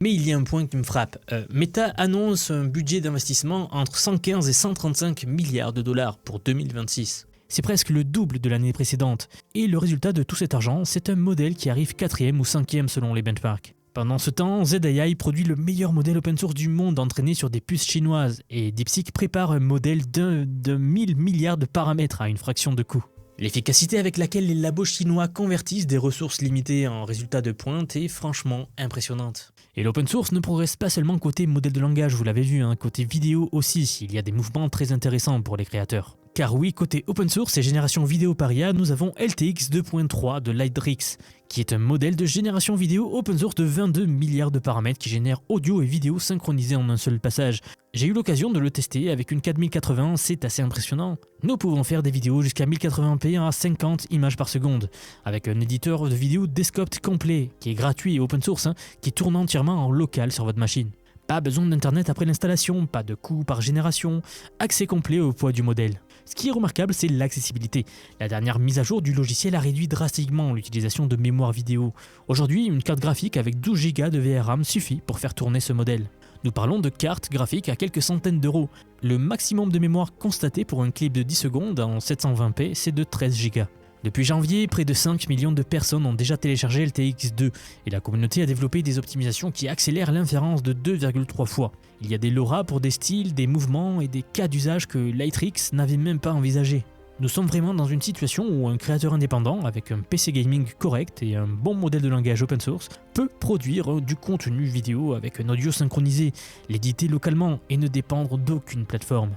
Mais il y a un point qui me frappe. Meta annonce un budget d'investissement entre 115 et 135 milliards de dollars pour 2026. C'est presque le double de l'année précédente. Et le résultat de tout cet argent, c'est un modèle qui arrive 4e ou 5e selon les benchmarks. Pendant ce temps, ZAI produit le meilleur modèle open source du monde entraîné sur des puces chinoises et DeepSeek prépare un modèle de 1000 milliards de paramètres à une fraction de coût. L'efficacité avec laquelle les labos chinois convertissent des ressources limitées en résultats de pointe est franchement impressionnante. Et l'open source ne progresse pas seulement côté modèle de langage, vous l'avez vu, côté vidéo aussi, il y a des mouvements très intéressants pour les créateurs. Car oui, côté open source et génération vidéo par IA, nous avons LTX 2.3 de Lightrix, qui est un modèle de génération vidéo open source de 22 milliards de paramètres qui génère audio et vidéo synchronisés en un seul passage. J'ai eu l'occasion de le tester avec une 4080, c'est assez impressionnant. Nous pouvons faire des vidéos jusqu'à 1080p à 50 images par seconde, avec un éditeur de vidéo Desktop complet, qui est gratuit et open source, qui tourne entièrement en local sur votre machine. Pas besoin d'internet après l'installation, pas de coût par génération, accès complet au poids du modèle. Ce qui est remarquable, c'est l'accessibilité. La dernière mise à jour du logiciel a réduit drastiquement l'utilisation de mémoire vidéo. Aujourd'hui, une carte graphique avec 12 Go de VRAM suffit pour faire tourner ce modèle. Nous parlons de cartes graphiques à quelques centaines d'euros. Le maximum de mémoire constaté pour un clip de 10 secondes en 720p, c'est de 13 Go. Depuis janvier, près de 5 millions de personnes ont déjà téléchargé LTX2 et la communauté a développé des optimisations qui accélèrent l'inférence de 2,3 fois. Il y a des LoRa pour des styles, des mouvements et des cas d'usage que Lightrix n'avait même pas envisagé. Nous sommes vraiment dans une situation où un créateur indépendant avec un PC gaming correct et un bon modèle de langage open source peut produire du contenu vidéo avec un audio synchronisé, l'éditer localement et ne dépendre d'aucune plateforme.